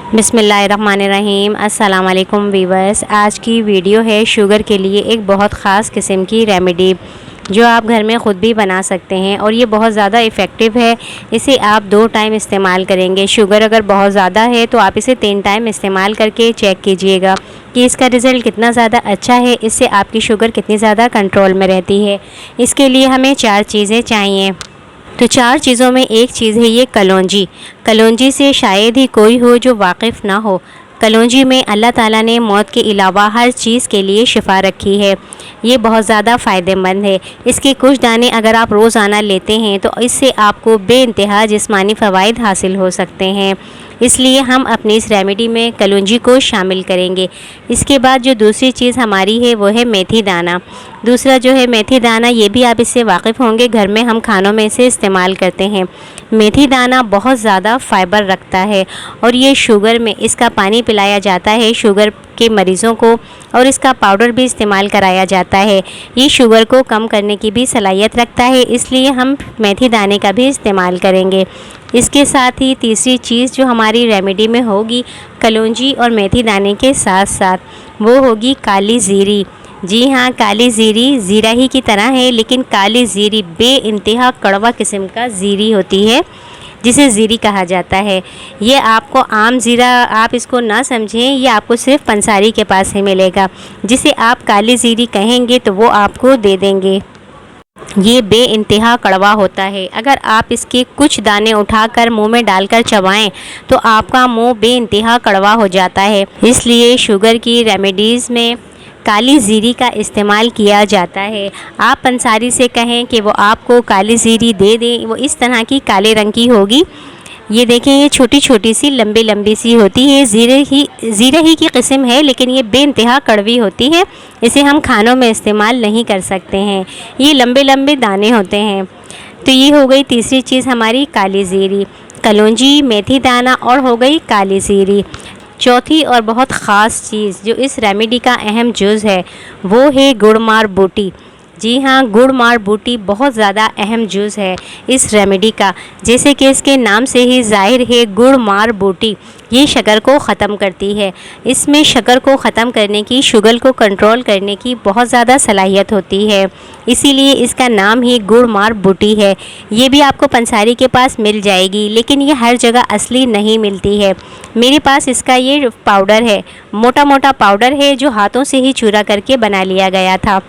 बिस्मिल्लाहिर्रहमानिर्रहीम। अस्सलाम वालेकुम वीवर्स। आज की वीडियो है शुगर के लिए एक बहुत ख़ास किस्म की रेमेडी जो आप घर में ख़ुद भी बना सकते हैं और ये बहुत ज़्यादा इफ़ेक्टिव है। इसे आप 2 टाइम इस्तेमाल करेंगे। शुगर अगर बहुत ज़्यादा है तो आप इसे 3 टाइम इस्तेमाल करके चेक कीजिएगा कि इसका रिज़ल्ट कितना ज़्यादा अच्छा है, इससे आपकी शुगर कितनी ज़्यादा कंट्रोल में रहती है। इसके लिए हमें 4 चीज़ें चाहिए। तो 4 चीज़ों में एक चीज़ है ये कलौंजी। कलौंजी से शायद ही कोई हो जो वाकिफ़ ना हो। कलौंजी में अल्लाह ताला ने मौत के अलावा हर चीज़ के लिए शिफा रखी है। ये बहुत ज़्यादा फ़ायदेमंद है। इसके कुछ दाने अगर आप रोज़ाना लेते हैं तो इससे आपको बेइंतहा जिस्मानी फ़वाइद हासिल हो सकते हैं। इसलिए हम अपनी इस रेमेडी में कलौंजी को शामिल करेंगे। इसके बाद जो दूसरी चीज़ हमारी है वो है मेथी दाना। दूसरा जो है मेथी दाना, ये भी आप इससे वाकिफ़ होंगे, घर में हम खानों में इसे इस्तेमाल करते हैं। मेथी दाना बहुत ज़्यादा फ़ाइबर रखता है और ये शुगर में इसका पानी पिलाया जाता है शुगर के मरीज़ों को, और इसका पाउडर भी इस्तेमाल कराया जाता है। ये शुगर को कम करने की भी सलाहियत रखता है, इसलिए हम मेथी दाने का भी इस्तेमाल करेंगे। इसके साथ ही तीसरी चीज़ जो हमारी रेमेडी में होगी कलौंजी और मेथी दाने के साथ साथ, वो होगी काली ज़ीरी। जी हाँ, काली ज़ीरी ज़ीरा ही की तरह है, लेकिन काली ज़ीरी बेइंतहा कड़वा किस्म का ज़ीरी होती है जिसे ज़ीरी कहा जाता है। ये आपको आम ज़ीरा आप इसको ना समझें, ये आपको सिर्फ पंसारी के पास ही मिलेगा। जिसे आप काली ज़ीरी कहेंगे तो वो आपको दे देंगे। ये बेइंतहा कड़वा होता है। अगर आप इसके कुछ दाने उठाकर मुंह में डालकर चबाएं तो आपका मुंह बेइंतहा कड़वा हो जाता है। इसलिए शुगर की रेमेडीज़ में काली ज़ीरी का इस्तेमाल किया जाता है। आप पंसारी से कहें कि वो आपको काली ज़ीरी दे दें। वो इस तरह की काले रंग की होगी। ये देखें, ये छोटी छोटी सी लंबी लंबी सी होती है। ज़ीरे ही की किस्म है, लेकिन ये बेइंतहा कड़वी होती है। इसे हम खानों में इस्तेमाल नहीं कर सकते हैं। ये लंबे लंबे दाने होते हैं। तो ये हो गई तीसरी चीज़ हमारी काली ज़ीरी, कलौंजी, मेथी दाना और हो गई काली ज़ीरी। चौथी और बहुत ख़ास चीज़ जो इस रेमेडी का अहम जुज़ है वो है गुड़मार बूटी। जी हाँ, गुड़मार बूटी बहुत ज़्यादा अहम जुज़ है इस रेमेडी का। जैसे कि इसके नाम से ही ज़ाहिर है, गुड़मार बूटी ये शक्कर को ख़त्म करती है। इसमें शक्कर को ख़त्म करने की, शुगर को कंट्रोल करने की बहुत ज़्यादा सलाहियत होती है। इसीलिए इसका नाम ही गुड़मार बूटी है। ये भी आपको पंसारी के पास मिल जाएगी, लेकिन ये हर जगह असली नहीं मिलती है। मेरे पास इसका ये पाउडर है, मोटा मोटा पाउडर है जो हाथों से ही चूरा करके बना लिया गया था।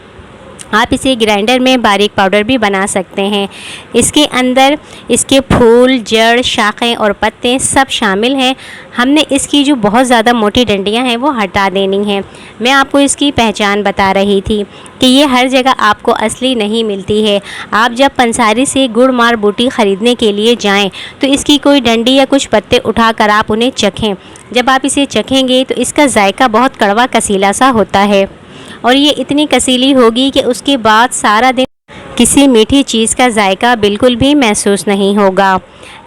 आप इसे ग्राइंडर में बारीक पाउडर भी बना सकते हैं। इसके अंदर इसके फूल, जड़, शाखें और पत्ते सब शामिल हैं। हमने इसकी जो बहुत ज़्यादा मोटी डंडियां हैं वो हटा देनी हैं। मैं आपको इसकी पहचान बता रही थी कि ये हर जगह आपको असली नहीं मिलती है। आप जब पंसारी से गुड़मार बूटी ख़रीदने के लिए जाएं तो इसकी कोई डंडी या कुछ पत्ते उठाकर आप उन्हें चखें। जब आप इसे चखेंगे तो इसका जायका बहुत कड़वा कसीला सा होता है और ये इतनी कसीली होगी कि उसके बाद सारा दिन किसी मीठी चीज़ का जायका बिल्कुल भी महसूस नहीं होगा।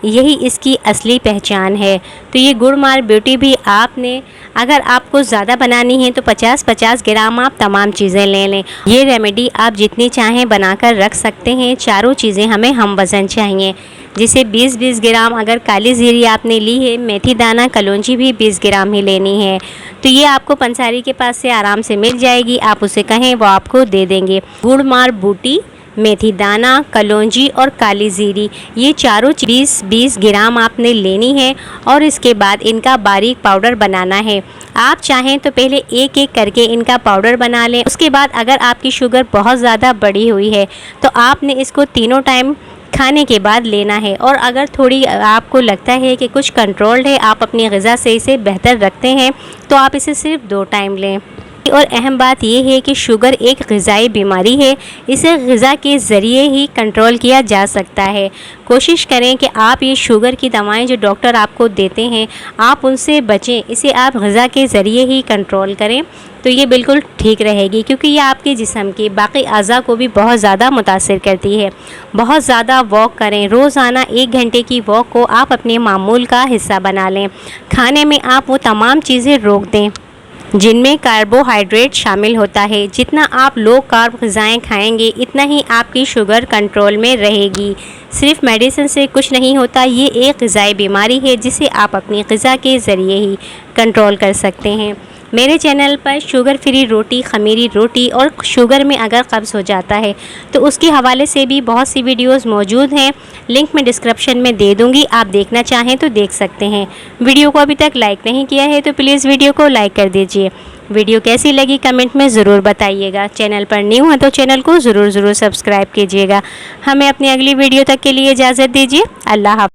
यही इसकी असली पहचान है। तो ये गुड़मार बूटी भी आपने, अगर आपको ज़्यादा बनानी है तो 50-50 ग्राम आप तमाम चीज़ें ले लें। ये रेमेडी आप जितनी चाहें बनाकर रख सकते हैं। चारों चीज़ें हमें हम वज़न चाहिए। जिसे 20-20 ग्राम अगर काली ज़ीरी आपने ली है, मेथी दाना, कलौंजी भी 20 ग्राम ही लेनी है। तो ये आपको पंसारी के पास से आराम से मिल जाएगी। आप उसे कहें वो आपको दे देंगे। गुड़मार बूटी, मेथी दाना, कलौंजी और काली ज़ीरी ये चारों 20-20 ग्राम आपने लेनी है और इसके बाद इनका बारीक पाउडर बनाना है। आप चाहें तो पहले एक एक करके इनका पाउडर बना लें। उसके बाद अगर आपकी शुगर बहुत ज़्यादा बढ़ी हुई है तो आपने इसको तीनों टाइम खाने के बाद लेना है। और अगर थोड़ी आपको लगता है कि कुछ कंट्रोल्ड है, आप अपनी ग़िज़ा से इसे बेहतर रखते हैं, तो आप इसे सिर्फ 2 टाइम लें। और अहम बात यह है कि शुगर एक ग़िज़ाई बीमारी है। इसे ग़िज़ा के ज़रिए ही कंट्रोल किया जा सकता है। कोशिश करें कि आप ये शुगर की दवाएं जो डॉक्टर आपको देते हैं आप उनसे बचें। इसे आप ग़िज़ा के ज़रिए ही कंट्रोल करें तो ये बिल्कुल ठीक रहेगी, क्योंकि ये आपके जिस्म के बाकी अज़ा को भी बहुत ज़्यादा मुतासिर करती है। बहुत ज़्यादा वॉक करें। रोज़ाना 1 घंटे की वॉक को आप अपने मामूल का हिस्सा बना लें। खाने में आप वो तमाम चीज़ें रोक दें जिनमें कार्बोहाइड्रेट शामिल होता है। जितना आप लो कार्ब ग़िज़ाएँ खाएंगे इतना ही आपकी शुगर कंट्रोल में रहेगी। सिर्फ मेडिसिन से कुछ नहीं होता, ये एक ग़िज़ाई बीमारी है जिसे आप अपनी ग़िज़ा के ज़रिए ही कंट्रोल कर सकते हैं। मेरे चैनल पर शुगर फ्री रोटी, ख़मीरी रोटी और शुगर में अगर कब्ज़ हो जाता है तो उसके हवाले से भी बहुत सी वीडियोस मौजूद हैं। लिंक मैं डिस्क्रिप्शन में दे दूंगी, आप देखना चाहें तो देख सकते हैं। वीडियो को अभी तक लाइक नहीं किया है तो प्लीज़ वीडियो को लाइक कर दीजिए। वीडियो कैसी लगी कमेंट में ज़रूर बताइएगा। चैनल पर न्यू है तो चैनल को ज़रूर सब्सक्राइब कीजिएगा। हमें अपनी अगली वीडियो तक के लिए इजाज़त दीजिए। अल्लाह हाफ़िज़।